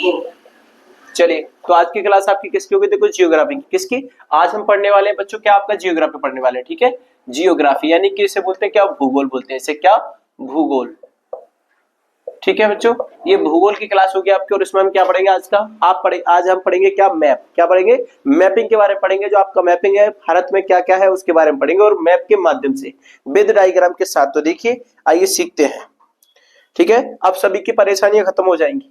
चलिए, तो आज की क्लास आपकी किसकी होगी? देखो जियोग्राफी की। किसकी? आज हम पढ़ने वाले हैं बच्चों, क्या आपका जियोग्राफी पढ़ने वाले हैं। ठीक है, जियोग्राफी यानी कि इसे बोलते हैं क्या? भूगोल बोलते हैं इसे। क्या? भूगोल। ठीक है बच्चों, ये भूगोल की क्लास होगी आपकी और इसमें हम क्या पढ़ेंगे आज का? आज हम पढ़ेंगे क्या? मैप। क्या पढ़ेंगे? मैपिंग के बारे में पढ़ेंगे। जो आपका मैपिंग है भारत में क्या क्या है उसके बारे में पढ़ेंगे और मैप के माध्यम से विद डायग्राम के साथ। तो देखिए, आइए सीखते हैं। ठीक है, अब सभी की परेशानियां खत्म हो जाएंगी।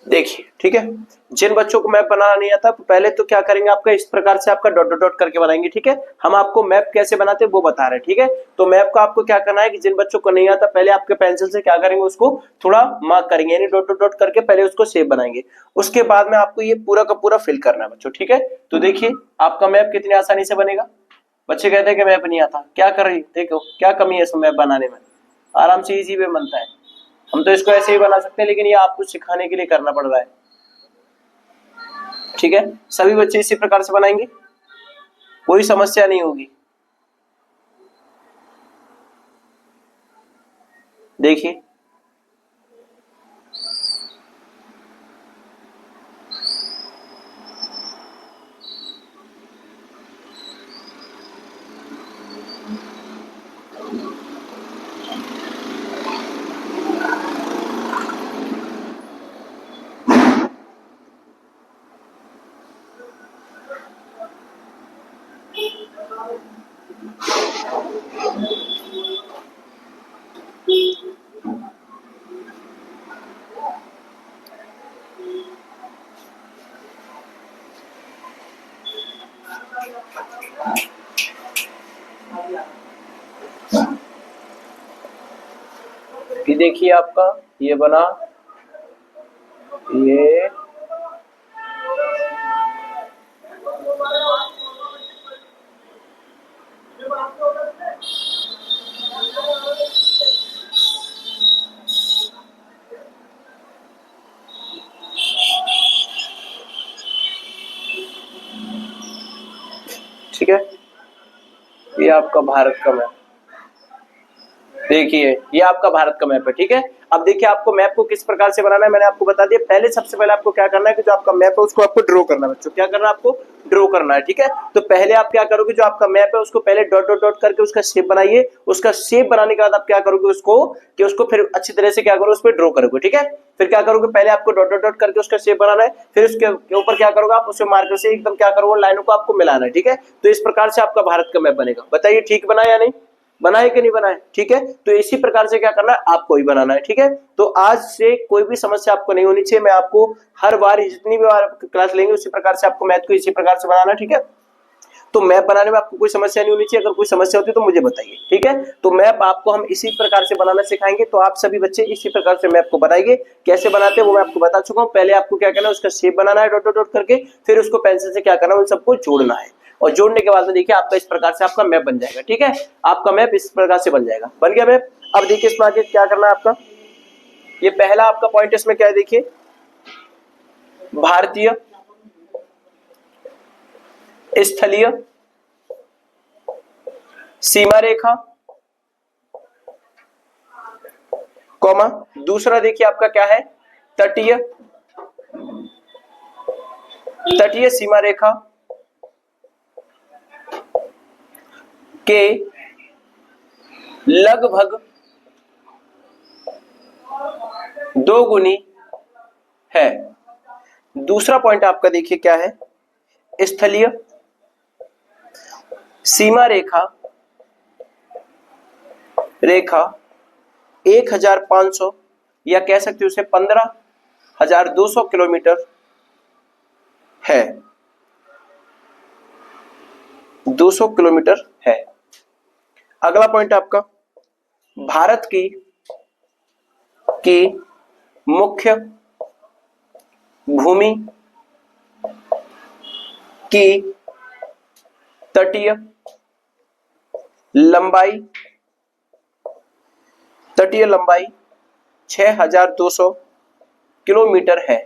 देखिए, ठीक है, जिन बच्चों को मैप बनाना नहीं आता तो पहले तो क्या करेंगे, आपका इस प्रकार से आपका डॉट डॉट डॉट करके बनाएंगे। ठीक है, हम आपको मैप कैसे बनाते हैं वो बता रहे हैं। ठीक है, तो मैप को आपको क्या करना है कि जिन बच्चों को नहीं आता पहले आपके पेंसिल से क्या करेंगे, उसको थोड़ा मार्क करेंगे, यानी डॉट डॉट डॉट करके पहले उसको शेप बनाएंगे। उसके बाद में आपको ये पूरा का पूरा फिल करना है बच्चों। ठीक है, तो देखिए आपका मैप कितनी आसानी से बनेगा। बच्चे कहते हैं कि मैप नहीं आता, क्या कर रही, देखो क्या कमी है इसमें मैप बनाने में। आराम से इजी वे बनता है। हम तो इसको ऐसे ही बना सकते हैं, लेकिन ये आपको सिखाने के लिए करना पड़ रहा है। ठीक है, सभी बच्चे इसी प्रकार से बनाएंगे, कोई समस्या नहीं होगी। देखिए, ये देखिए आपका ये बना, ये ठीक है, ये आपका भारत का मैप। देखिए, ये आपका भारत का मैप है। ठीक है, अब देखिए आपको मैप को किस प्रकार से बनाना है, मैंने आपको बता दिया। पहले सबसे पहले आपको क्या करना है कि जो आपका मैप है उसको आपको ड्रॉ करना है बच्चों। क्या करना है आपको? ड्रॉ करना है। ठीक है, तो पहले आप क्या करोगे, जो आपका मैप है उसको पहले डॉट डॉट डॉट करके उसका शेप बनाइए। उसका शेप बनाने के बाद आप क्या करोगे, उसको फिर अच्छी तरह से क्या करो, उस पर ड्रॉ करोगे। ठीक है, फिर क्या करोगे, पहले आपको डॉट डॉट डॉट करके उसका शेप बनाना है, फिर उसके ऊपर क्या करोगे आप, उससे मार्कर से एकदम क्या करोगे, लाइनों को आपको मिलाना है। ठीक है, तो इस प्रकार से आपका भारत का मैप बनेगा। बताइए ठीक बना या नहीं? बनाए कि नहीं बनाए, ठीक है। तो इसी प्रकार से क्या करना है, आपको ही बनाना है, ठीक है। तो आज से कोई भी समस्या आपको नहीं होनी चाहिए। मैं आपको हर बार जितनी भी बार क्लास लेंगे उसी प्रकार से आपको मैथ को इसी प्रकार से बनाना है, ठीक है। तो मैप बनाने में आपको कोई समस्या नहीं होनी चाहिए। अगर कोई समस्या होती है तो मुझे बताइए, ठीक है। तो मैप आपको हम इसी प्रकार से बनाना सिखाएंगे। तो आप सभी बच्चे इसी प्रकार से मैप को बनाएंगे। कैसे बनाते हैं वो मैं आपको बता चुका हूँ। पहले आपको क्या करना है, उसका शेप बनाना है डॉट डॉट डॉट करके, फिर उसको पेंसिल से क्या करना है, उन सबको जोड़ना है। और जोड़ने के बाद में देखिए आपका इस प्रकार से आपका मैप बन जाएगा, ठीक है। आपका मैप इस प्रकार से बन जाएगा। बन गया मैप। अब देखिए इसमें आगे क्या करना है आपका, ये पहला आपका पॉइंट इसमें क्या है, देखिए भारतीय स्थलीय सीमा रेखा, कॉमा दूसरा देखिए आपका क्या है, तटीय सीमा रेखा के लगभग 2 गुनी है। दूसरा पॉइंट आपका देखिए क्या है, स्थलीय सीमा रेखा 1500 या कह सकते हो उसे 15,200 किलोमीटर है, 200 किलोमीटर है। अगला पॉइंट आपका भारत की मुख्य भूमि की तटीय लंबाई 6,200 किलोमीटर है।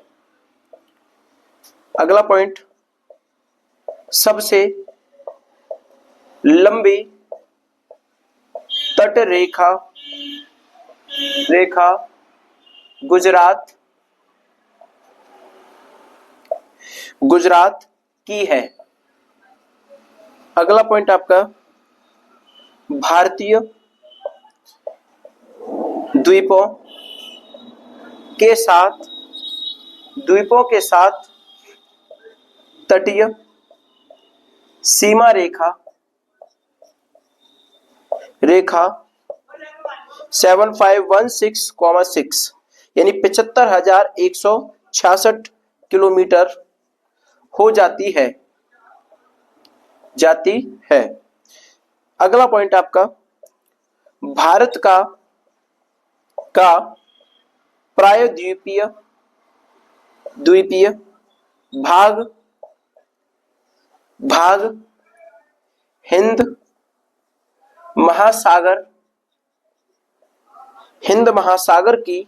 अगला पॉइंट सबसे लंबी तट रेखा गुजरात की है। अगला पॉइंट आपका भारतीय द्वीपों के साथ तटीय सीमा रेखा 7516,6 यानी 75,166 किलोमीटर हो जाती है। अगला पॉइंट आपका भारत का प्रायद्वीपीय भाग हिंद महासागर की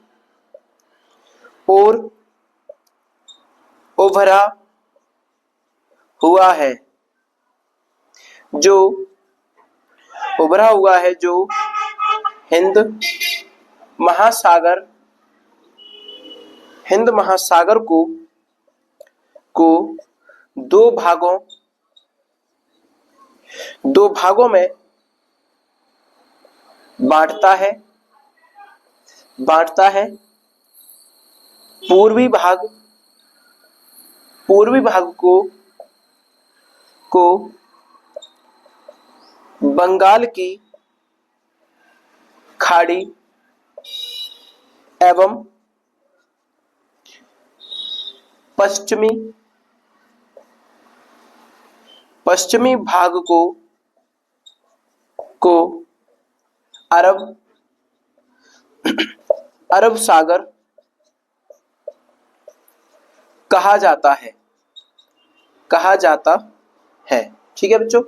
ओर उभरा हुआ है, जो हिंद महासागर को दो भागों में बांटता है। पूर्वी भाग को बंगाल की खाड़ी एवं पश्चिमी भाग को अरब सागर कहा जाता है। ठीक है बच्चों,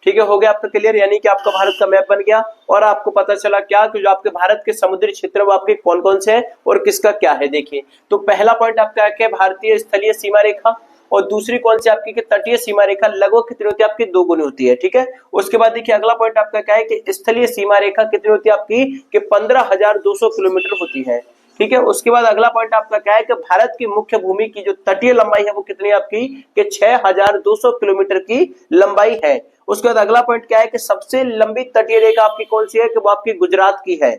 ठीक है, हो गया आपका क्लियर। यानी कि आपका भारत का मैप बन गया और आपको पता चला क्या कि जो आपके भारत के समुद्री क्षेत्र वो आपके कौन कौन से हैं और किसका क्या है। देखिए तो पहला पॉइंट आपका क्या है, भारतीय स्थलीय सीमा रेखा, और दूसरी कौन सी आपकी तटीय सीमा रेखा लगभग कितनी होती है आपकी, 2 गुनी होती है। ठीक है, उसके बाद देखिए अगला पॉइंट आपका क्या है कि स्थलीय सीमा रेखा कितनी होती है आपकी कि 15,200 किलोमीटर होती है। ठीक है, उसके बाद अगला पॉइंट आपका क्या है कि भारत की मुख्य भूमि की जो तटीय लंबाई है वो कितनी है आपकी कि 6,200 किलोमीटर की लंबाई है। उसके बाद अगला पॉइंट क्या है कि सबसे लंबी तटीय रेखा आपकी कौन सी है कि वो आपकी गुजरात की है।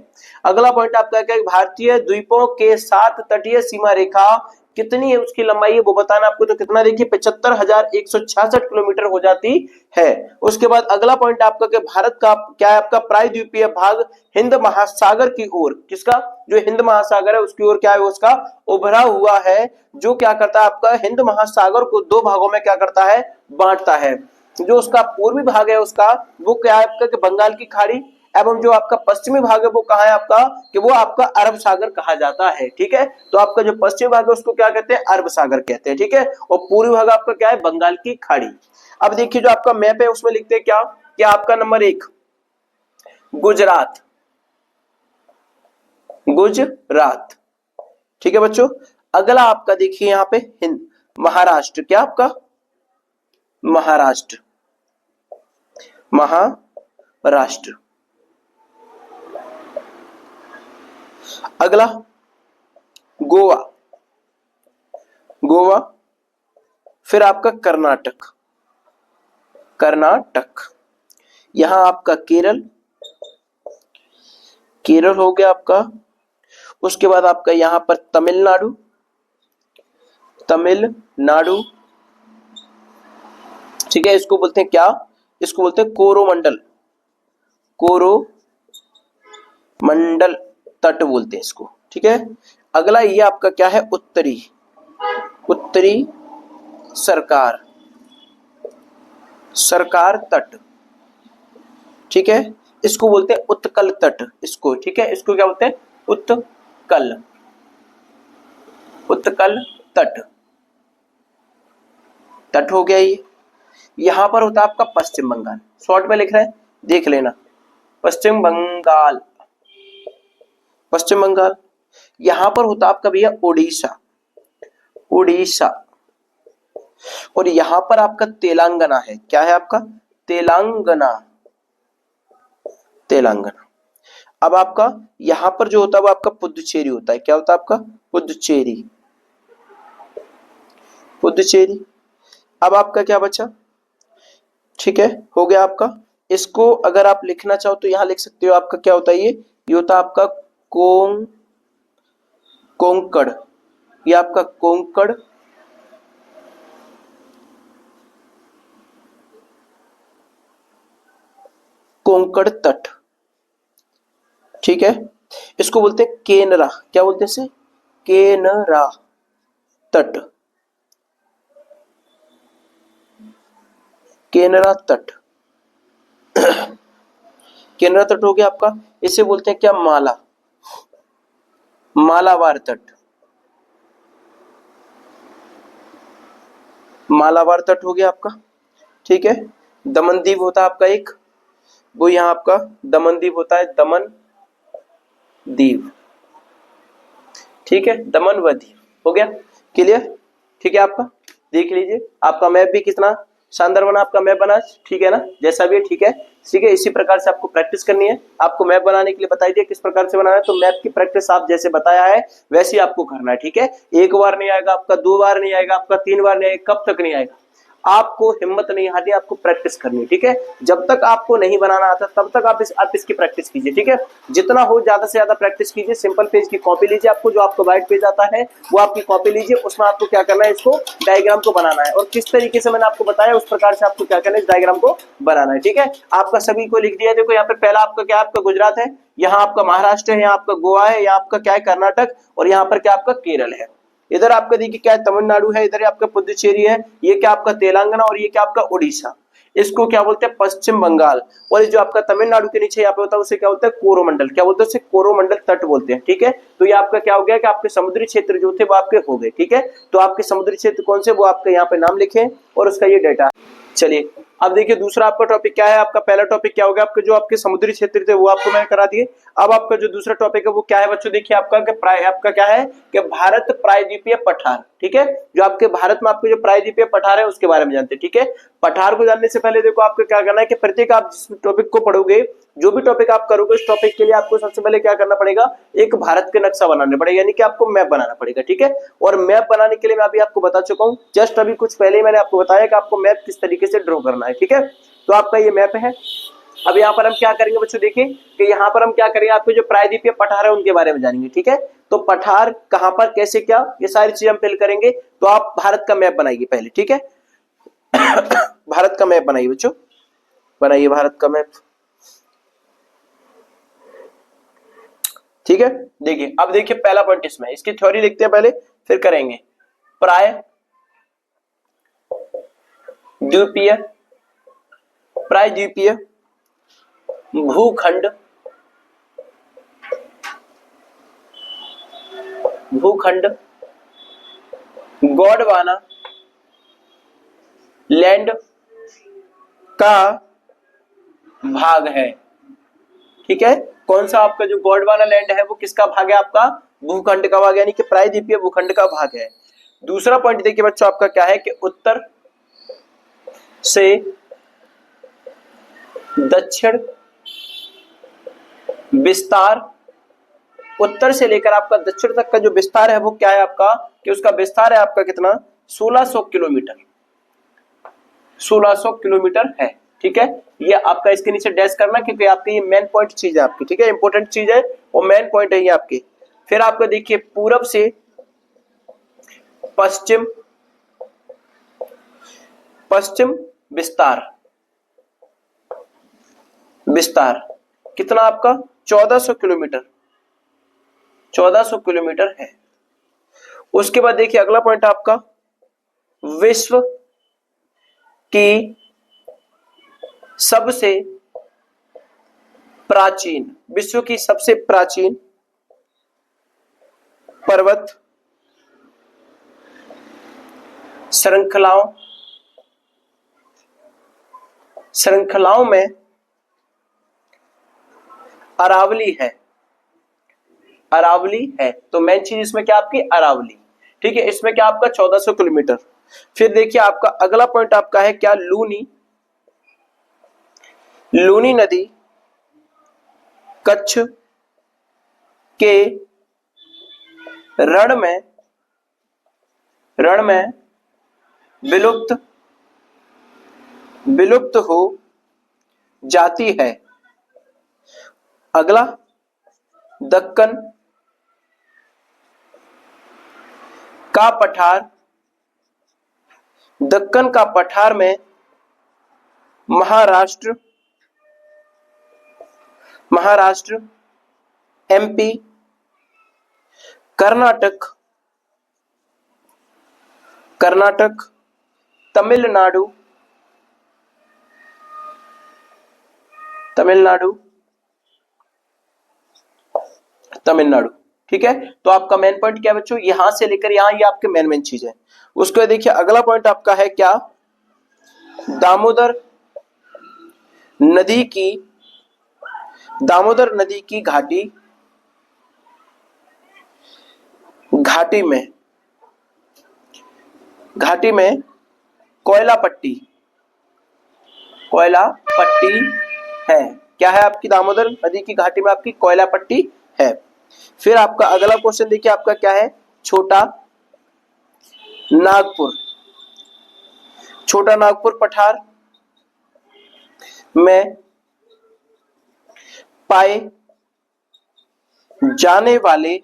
अगला पॉइंट आपका क्या है, भारतीय द्वीपों के साथ तटीय सीमा रेखा कितनी है उसकी लंबाई है वो बताना आपको। तो कितना देखिए 75,166 किलोमीटर हो जाती है। उसके बाद अगला पॉइंट आपका कि भारत का क्या है आपका प्रायद्वीपीय भाग हिंद महासागर की ओर, किसका, जो हिंद महासागर है उसकी ओर क्या है उसका उभरा हुआ है, जो क्या करता है आपका हिंद महासागर को दो भागों में क्या करता है बांटता है। जो उसका पूर्वी भाग है उसका वो क्या है आपका कि बंगाल की खाड़ी, एवं जो आपका पश्चिमी भाग है वो कहाँ है आपका कि वो आपका अरब सागर कहा जाता है। ठीक है, तो आपका जो पश्चिमी भाग है उसको क्या कहते हैं अरब सागर कहते हैं। ठीक है, और पूर्वी भाग आपका क्या है बंगाल की खाड़ी। अब देखिए जो आपका मैप है उसमें लिखते हैं क्या, कि आपका नंबर 1 गुजरात, गुजरात। ठीक है बच्चों, अगला आपका देखिए यहाँ पे हिंद महाराष्ट्र, क्या आपका महाराष्ट्र, महाराष्ट्र। अगला गोवा, गोवा। फिर आपका कर्नाटक, कर्नाटक। यहां आपका केरल, केरल हो गया आपका। उसके बाद आपका यहां पर तमिलनाडु, तमिलनाडु। ठीक है, इसको बोलते हैं क्या, इसको बोलते हैं कोरोमंडल, कोरोमंडल तट बोलते हैं इसको। ठीक है, अगला ये आपका क्या है उत्तरी, उत्तरी सरकार, सरकार तट। ठीक है, इसको बोलते हैं उत्कल तट इसको। ठीक है, इसको क्या बोलते हैं उत्कल, उत्कल तट, तट हो गया ये। यहां पर होता है आपका पश्चिम बंगाल, शॉर्ट में लिख रहे हैं देख लेना, पश्चिम बंगाल, पश्चिम बंगाल। यहां पर होता आपका भैया उड़ीसा, उड़ीसा। और यहां पर आपका तेलंगाना है, क्या है आपका तेलंगाना, तेलंगाना। अब आपका यहां पर जो होता है वो आपका पुदुचेरी होता है, क्या होता है आपका पुदुचेरी, पुदुचेरी। अब आपका क्या बचा, ठीक है हो गया आपका। इसको अगर आप लिखना चाहो तो यहां लिख सकते हो, आपका क्या होता है ये होता है आपका कोंकण, ये आपका कोंकण, कोंकण तट। ठीक है, इसको बोलते हैं केनरा, क्या बोलते हैं इसे केनरा तट, केनरा तट। केनरा तट हो गया आपका। इसे बोलते हैं क्या माला, मालाबार तट, मालाबार तट हो गया आपका। ठीक है, दमन द्वीप होता है आपका एक, वो यहाँ आपका दमन द्वीप होता है, दमन द्वीप। ठीक है, दमन व द्वीप हो गया क्लियर। ठीक है, आपका देख लीजिए आपका मैप भी कितना शानदार बना, आपका मैप बना, ठीक है ना, जैसा भी है ठीक है। ठीक है, इसी प्रकार से आपको प्रैक्टिस करनी है। आपको मैप बनाने के लिए बताई दिया किस प्रकार से बनाना है, तो मैप की प्रैक्टिस आप जैसे बताया है वैसे ही आपको करना है। ठीक है, एक बार नहीं आएगा आपका, दो बार नहीं आएगा आपका, तीन बार नहीं आएगा, कब तक नहीं आएगा, आपको हिम्मत नहीं हारनी, आपको प्रैक्टिस करनी। ठीक है, जब तक आपको नहीं बनाना आता तब तक आप इसकी प्रैक्टिस कीजिए। ठीक है, जितना हो ज्यादा से ज्यादा प्रैक्टिस कीजिए। सिंपल पेज की कॉपी लीजिए, आपको जो आपको व्हाइट पेज आता है वो आपकी कॉपी लीजिए, उसमें आपको क्या करना है इसको डायग्राम को बनाना है, और किस तरीके से मैंने आपको बताया उस प्रकार से आपको क्या करना है इस डायग्राम को बनाना है। ठीक है, आपका सभी को लिख दिया। देखो यहाँ पे पहला आपका क्या, आपका गुजरात है, यहाँ आपका महाराष्ट्र है, यहाँ आपका गोवा है, यहाँ आपका क्या है कर्नाटक, और यहाँ पर क्या आपका केरल है। इधर आपका देखिए क्या है तमिलनाडु है, इधर आपका पुदुचेरी है, ये क्या आपका तेलंगाना, और ये क्या आपका उड़ीसा। इसको क्या बोलते हैं पश्चिम बंगाल। और जो आपका तमिलनाडु के नीचे यहाँ पे होता है उसे क्या बोलते हैं कोरोमंडल, क्या बोलते हैं उसे कोरोमंडल तट बोलते हैं। ठीक है, तो ये आपका क्या हो गया कि आपके समुद्री क्षेत्र जो थे वो आपके हो गए। ठीक है, तो आपके समुद्री क्षेत्र कौन से वो आपके यहाँ पे नाम लिखे और उसका ये डेटा। चलिए अब देखिए दूसरा आपका टॉपिक क्या है, आपका पहला टॉपिक क्या हो गया, आपके जो आपके समुद्री क्षेत्र थे वो आपको मैंने करा दिए। अब आपका जो दूसरा टॉपिक है वो क्या है बच्चों, देखिए आपका क्या है कि भारत प्रायद्वीपीय पठार। ठीक है, जो आपके भारत में आपके जो प्रायद्वीपीय पठार है उसके बारे में जानते हैं। ठीक है, पठार को जानने से पहले देखो आपको क्या करना है कि प्रत्येक आप जिस टॉपिक को पढ़ोगे, जो भी टॉपिक आप करोगे इस टॉपिक के लिए आपको सबसे पहले क्या करना पड़ेगा, एक भारत के नक्शा बनाना पड़ेगा, यानी कि आपको मैप बनाना पड़ेगा। ठीक है, और मैप बनाने के लिए मैं अभी आपको बता चुका हूँ, जस्ट अभी कुछ पहले ही मैंने आपको बताया कि आपको मैप किस तरीके से ड्रॉ करना है। ठीक है, तो आपका ये मैप है। अब यहाँ पर हम क्या करेंगे बच्चों, देखिए कि यहाँ पर हम क्या करेंगे, आपके जो प्रायद्वीपीय पठार है उनके बारे में जानेंगे। ठीक है, तो पठार कहां पर, कैसे, क्या, ये सारी चीजें हम फिल करेंगे। तो आप भारत का मैप बनाइए पहले, ठीक है। भारत का मैप बनाइए बच्चों, बनाइए भारत का मैप, ठीक है। देखिए, अब देखिए पहला पॉइंट इसमें, इसकी थ्योरी लिखते हैं पहले, फिर करेंगे। प्राय द्वीपीय, प्राय द्वीपीय भूखंड, भूखंड गोंडवाना लैंड का भाग है, ठीक है। कौन सा आपका जो गोंडवाना लैंड है वो किसका भाग है, आपका भूखंड का भाग, यानी कि प्रायद्वीपीय भूखंड का भाग है। दूसरा पॉइंट देखिए बच्चों आपका क्या है कि उत्तर से दक्षिण विस्तार, उत्तर से लेकर आपका दक्षिण तक का जो विस्तार है वो क्या है आपका, कि उसका विस्तार है आपका कितना, 1600 किलोमीटर, 1600 किलोमीटर है, ठीक है। ये आपका इसके नीचे डैश करना, क्योंकि आपकी ये मेन पॉइंट चीज है आपकी, ठीक है, इंपॉर्टेंट चीज है वो मेन पॉइंट है ये आपकी। फिर आपका देखिए पूरब से पश्चिम, पश्चिम विस्तार, विस्तार कितना आपका 1400 किलोमीटर, 1400 किलोमीटर है। उसके बाद देखिए अगला पॉइंट आपका विश्व की सबसे प्राचीन, विश्व की सबसे प्राचीन पर्वत श्रृंखलाओं, श्रृंखलाओं में अरावली है, अरावली है। तो मेन चीज इसमें क्या आपकी अरावली, ठीक है। इसमें क्या आपका 1400 किलोमीटर। फिर देखिए आपका अगला पॉइंट आपका है क्या, लूनी, लूनी नदी कच्छ के रण में, रण में विलुप्त, विलुप्त हो जाती है। अगला दक्कन का पठार, दक्कन का पठार में महाराष्ट्र, महाराष्ट्र एमपी कर्नाटक, कर्नाटक तमिलनाडु, तमिलनाडु, तमिलनाडु, ठीक है। तो आपका मेन पॉइंट क्या है बच्चों, यहां से लेकर यहां, ये आपके मेन मेन चीज है। उसको देखिए अगला पॉइंट आपका है क्या, दामोदर नदी की, दामोदर नदी की घाटी, घाटी में, घाटी में कोयला पट्टी, कोयला पट्टी है। क्या है आपकी दामोदर नदी की घाटी में आपकी कोयला पट्टी है। फिर आपका अगला क्वेश्चन देखिए आपका क्या है, छोटा नागपुर, छोटा नागपुर पठार में पाए जाने वाले,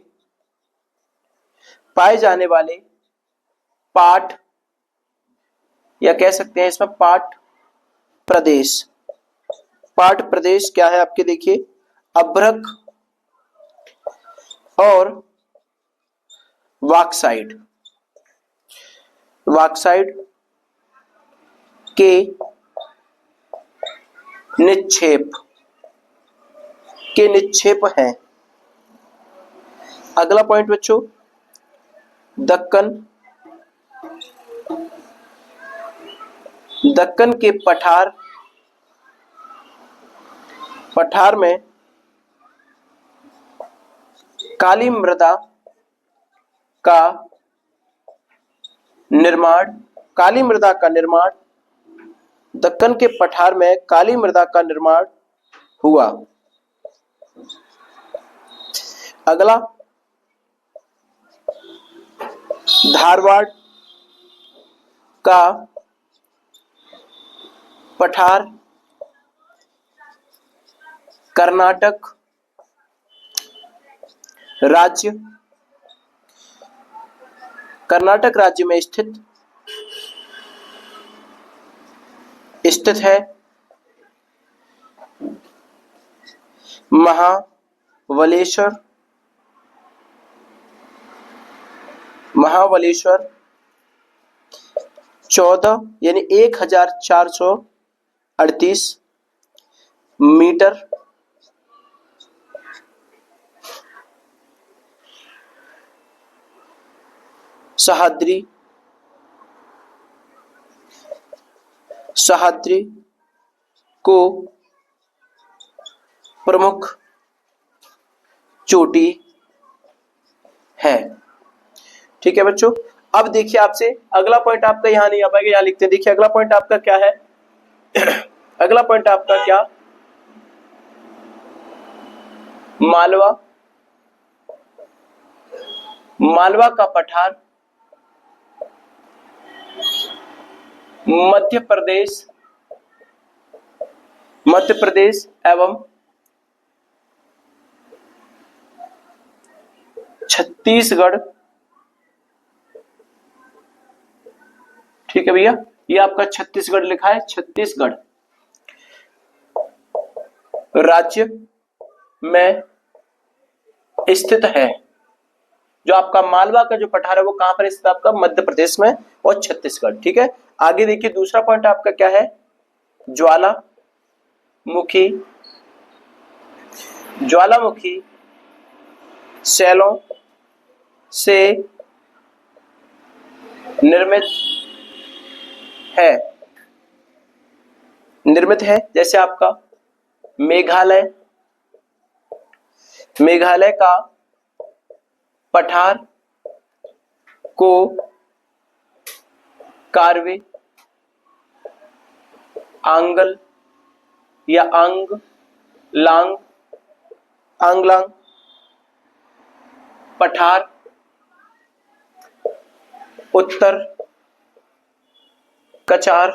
पाए जाने वाले पाट, या कह सकते हैं इसमें पाट प्रदेश, पाट प्रदेश क्या है आपके देखिए अभ्रक और बॉक्साइट, बॉक्साइट के निक्षेप, के निक्षेप हैं। अगला पॉइंट बच्चों, दक्कन, दक्कन के पठार, पठार में काली मृदा का निर्माण, काली मृदा का निर्माण, दक्कन के पठार में काली मृदा का निर्माण हुआ। अगला धारवाड़ का पठार कर्नाटक राज्य कर्नाटक राज्य में स्थित है महाबलेश्वर 14 यानी 1438 मीटर सह्याद्री को प्रमुख चोटी है। ठीक है बच्चों, अब देखिए आपसे अगला पॉइंट आपका यहां नहीं आ पाएगा, यहां लिखते हैं। देखिए अगला पॉइंट आपका क्या है अगला पॉइंट आपका क्या, मालवा का पठार मध्य प्रदेश एवं छत्तीसगढ़। ठीक है भैया, ये आपका छत्तीसगढ़ लिखा है, छत्तीसगढ़ राज्य में स्थित है। जो आपका मालवा का जो पठार है वो कहां पर स्थित है? आपका मध्य प्रदेश में और छत्तीसगढ़। ठीक है, आगे देखिए दूसरा पॉइंट आपका क्या है, ज्वालामुखी शैलों से निर्मित है। जैसे आपका मेघालय का पठार को कार्बी आंगल या आंगलांग पठार, उत्तर कचार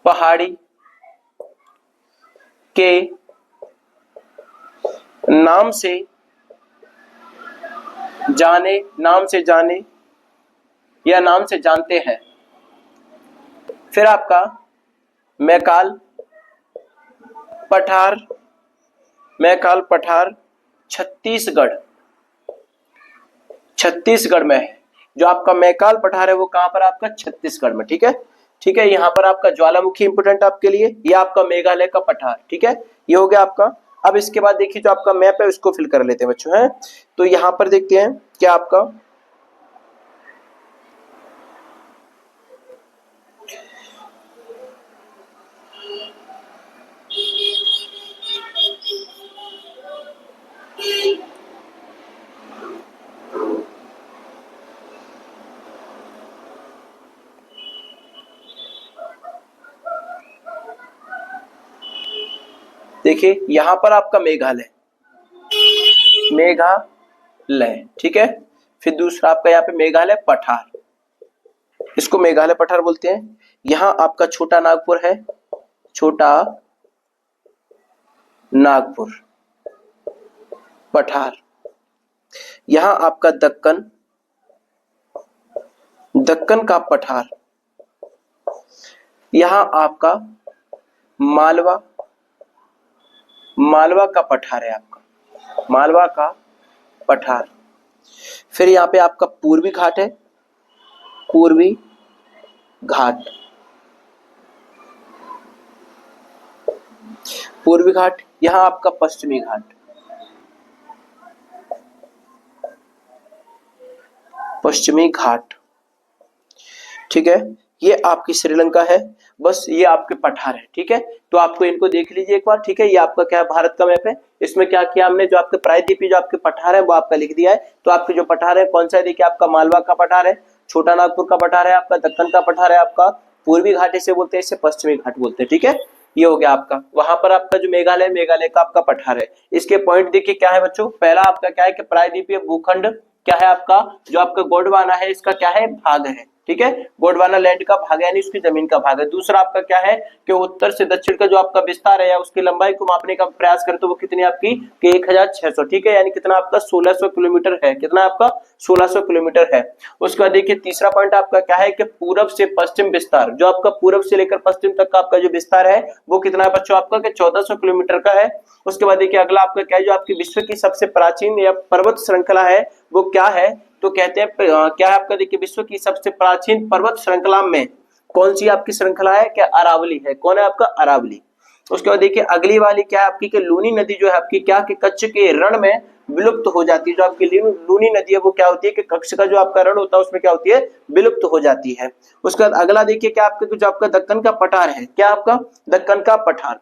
पहाड़ी के नाम से जानते हैं। फिर आपका मैकाल पठार छत्तीसगढ़ में है। जो आपका मैकाल पठार है वो कहां पर? आपका छत्तीसगढ़ में। ठीक है, ठीक है, यहाँ पर आपका ज्वालामुखी इंपोर्टेंट आपके लिए, ये आपका मेघालय का पठार। ठीक है, ये हो गया आपका। अब इसके बाद देखिए जो आपका मैप है उसको फिल कर लेते हैं बच्चों। है तो यहाँ पर देखते हैं क्या आपका देखिए यहां पर आपका मेघालय। ठीक है, फिर दूसरा आपका यहाँ पे मेघालय पठार, इसको मेघालय पठार बोलते हैं। यहां आपका छोटा नागपुर है, छोटा नागपुर पठार। यहां आपका दक्कन का पठार। यहां आपका मालवा का पठार है, आपका मालवा का पठार। फिर यहाँ पे आपका पूर्वी घाट है, पूर्वी घाट। यहाँ आपका पश्चिमी घाट। ठीक है, ये आपकी श्रीलंका है। बस ये आपके पठार है। ठीक है, तो आपको इनको देख लीजिए एक बार। ठीक है, ये आपका क्या है, भारत का मैप है। इसमें क्या किया हमने, जो आपके प्रायद्वीपीय जो आपके पठार है वो आपका लिख दिया है। तो आपके जो पठार है कौन सा है, देखिए आपका मालवा का पठार है, छोटा नागपुर का पठार है, आपका दक्कन का पठार है, आपका पूर्वी घाट इसे बोलते हैं, इसे पश्चिमी घाट बोलते हैं। ठीक है, ये हो गया आपका। वहां पर आपका जो मेघालय का आपका पठार है। इसके पॉइंट देखिए क्या है बच्चों, पहला आपका क्या है कि प्रायद्वीपीय भूखंड क्या है आपका, जो आपका गोंडवाना है इसका क्या है, भाग है। ठीक है, गोंडवाना लैंड का भाग है यानी उसकी जमीन का भाग है। दूसरा आपका क्या है कि उत्तर से दक्षिण का जो आपका विस्तार है या उसकी लंबाई को मापने का प्रयास करें तो वो कितनी आपकी कि 1600, ठीक है, यानी कितना आपका 1600 किलोमीटर है। कितना आपका 1600 किलोमीटर है। उसके बाद देखिए तीसरा पॉइंट आपका क्या है कि पूरब से पश्चिम विस्तार, जो आपका पूरब से लेकर पश्चिम तक का आपका जो विस्तार है वो कितना है बच्चों आपका कि 1400 किलोमीटर का है। उसके बाद देखिए अगला आपका क्या है, जो आपकी विश्व की सबसे प्राचीन या पर्वत श्रृंखला है वो क्या है, तो कहते हैं क्या है आपका देखिए विश्व की सबसे प्राचीन पर्वत श्रृंखला में कौन सी आपकी श्रृंखला है, क्या अरावली है। कौन है आपका अरावली। उसके बाद देखिए अगली वाली क्या है आपकी कि लूनी नदी जो है आपकी क्या कि कच्छ के रण में विलुप्त हो जाती है। जो आपकी लूनी नदी है वो क्या होती है कि कच्छ का जो आपका रण होता है उसमें क्या होती है विलुप्त हो जाती है। उसके बाद अगला देखिए क्या आपका जो आपका दक्कन का पठार है, क्या आपका दक्कन का पठार।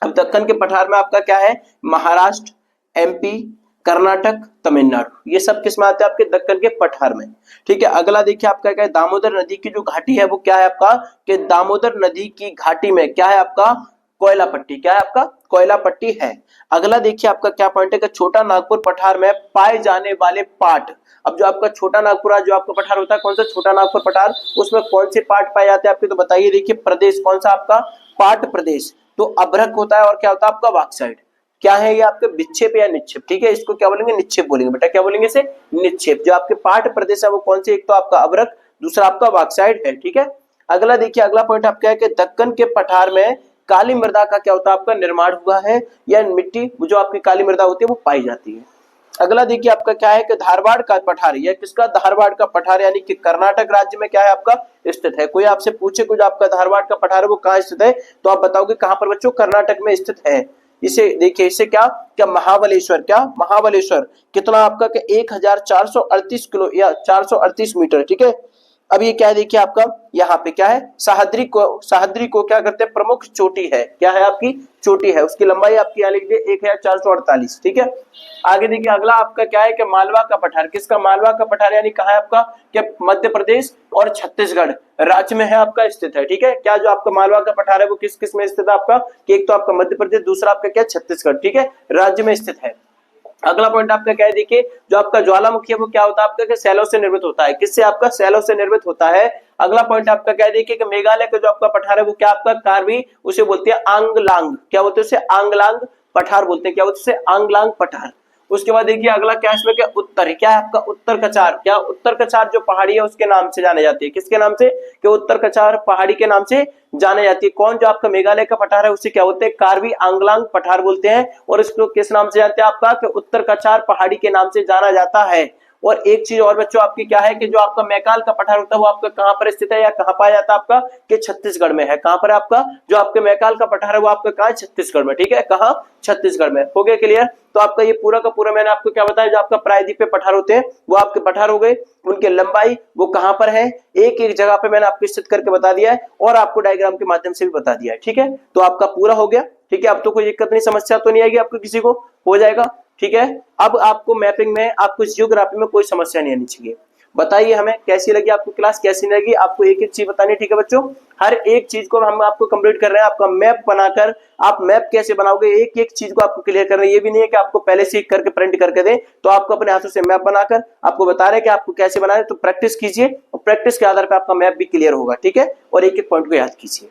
अब दक्कन के पठार में आपका क्या है महाराष्ट्र, एमपी, कर्नाटक, तमिलनाडु, ये सब किस में आते हैं आपके दक्कन के पठार में। ठीक है, अगला देखिए आपका क्या है दामोदर नदी की जो घाटी है वो क्या है आपका कि दामोदर नदी की घाटी में क्या है आपका कोयला पट्टी, क्या है आपका कोयला पट्टी है। अगला देखिए आपका क्या पॉइंट है कि छोटा नागपुर पठार में पाए जाने वाले पाट। अब जो आपका छोटा नागपुर जो आपका पठार होता है कौन सा छोटा नागपुर पठार, उसमें कौन से पाट पाए जाते हैं आपके, तो बताइए। देखिए प्रदेश कौन सा आपका पाट प्रदेश, तो अभ्रक होता है और क्या होता है आपका बॉक्साइट। क्या है ये आपके विक्षेप या निक्षेप, ठीक है, इसको क्या बोलेंगे निक्षेप बोलेंगे बेटा, क्या बोलेंगे इसे निक्षेप। जो आपके पाट प्रदेश है वो कौन से, एक तो आपका अभ्रक, दूसरा आपका बॉक्साइट है। ठीक है, अगला देखिए अगला पॉइंट आपका है कि दक्कन के पठार में काली मृदा का क्या होता है आपका निर्माण हुआ है, या मिट्टी जो आपकी काली मृदा होती है वो पाई जाती है। अगला देखिए आपका क्या है कि धारवाड़ का पठार, यह किसका धारवाड़ का पठार यानी कि कर्नाटक राज्य में क्या है आपका स्थित है। कोई आपसे पूछे कुछ आपका धारवाड़ का पठार है वो कहाँ स्थित है, तो आप बताओगे कहां पर बच्चों, कर्नाटक में स्थित है। इसे देखिए, इसे क्या क्या महाबलेश्वर, क्या महाबलेश्वर कितना आपका कि 1438 किलो या 438 मीटर। ठीक है, अब ये क्या है देखिए आपका यहाँ पे क्या है सह्याद्री को क्या करते हैं प्रमुख चोटी है, क्या है आपकी चोटी है, उसकी लंबाई आपकी यहाँ लिख दिए 1448। ठीक है, आगे देखिए अगला आपका क्या है कि मालवा का पठार, किसका मालवा का पठार यानी कहा है आपका कि मध्य प्रदेश और छत्तीसगढ़ राज्य में है आपका स्थित है। ठीक है, क्या जो आपका मालवा का पठार है वो किस किस में स्थित है आपका, कि एक तो आपका मध्य प्रदेश, दूसरा आपका क्या छत्तीसगढ़, ठीक है, राज्य में स्थित है। अगला पॉइंट आपका क्या है देखिए, जो आपका ज्वालामुखी है वो क्या होता है आपका कि सैलों से निर्मित होता है, किससे आपका सैलों से निर्मित होता है। अगला पॉइंट आपका क्या है देखिए कि मेघालय का जो आपका पठार है वो क्या आपका कार्बी, उसे बोलते हैं आंगलांग, क्या बोलते हैं उसे आंगलांग पठार बोलते हैं, क्या बोलते हैं उसे आंगलांग पठार। उसके बाद देखिए अगला क्या है इसमें, क्या उत्तर, क्या है आपका उत्तर कचार, क्या उत्तर कचार जो पहाड़ी है उसके नाम से जाने जाती है, किसके नाम से, कि उत्तर कचार पहाड़ी के नाम से जाने जाती है। कौन, जो आपका मेघालय का पठार है उसे क्या बोलते हैं कार्बी आंगलांग पठार बोलते हैं, और इसको किस नाम से जानते हैं आपका कि उत्तर कचार पहाड़ी के नाम से जाना जाता है। और एक चीज और बच्चों आपकी क्या है कि जो आपका मैकाल का पठार होता है वो आपका कहां पर स्थित है या कहां पाया जाता है आपका, कि छत्तीसगढ़ में है। कहां पर आपका जो आपके मैकाल का पठार है वो आपका कहां है, छत्तीसगढ़ में। ठीक है, कहां, छत्तीसगढ़ में। हो गया क्लियर। तो आपका ये पूरा का पूरा मैंने आपको क्या बताया, जो आपका प्रायद्वीपीय पठार होते हैं वो आपके पठार हो गए, उनकी लंबाई वो कहां पर है, एक एक जगह पे मैंने आपको स्थित करके बता दिया है और आपको डायग्राम के माध्यम से भी बता दिया है। ठीक है, तो आपका पूरा हो गया। ठीक है, अब तो कोई दिक्कत नहीं, समस्या तो नहीं आएगी आपको किसी को, हो जाएगा। ठीक है, अब आपको मैपिंग में, आपको जियोग्राफी में कोई समस्या नहीं आनी चाहिए। बताइए हमें कैसी लगी आपको क्लास, कैसी लगी आपको, एक एक चीज बतानी। ठीक है बच्चों, हर एक चीज को हम आपको कंप्लीट कर रहे हैं। आपका मैप बनाकर, आप मैप कैसे बनाओगे एक एक चीज को आपको क्लियर कर रहे हैं। ये भी नहीं है कि आपको पहले से करके प्रिंट करके दें, तो आपको अपने हाथों से मैप बनाकर आपको बता रहे हैं कि आपको कैसे बनाना है। तो प्रैक्टिस कीजिए और प्रैक्टिस के आधार पर आपका मैप भी क्लियर होगा। ठीक है, और एक एक पॉइंट को याद कीजिए।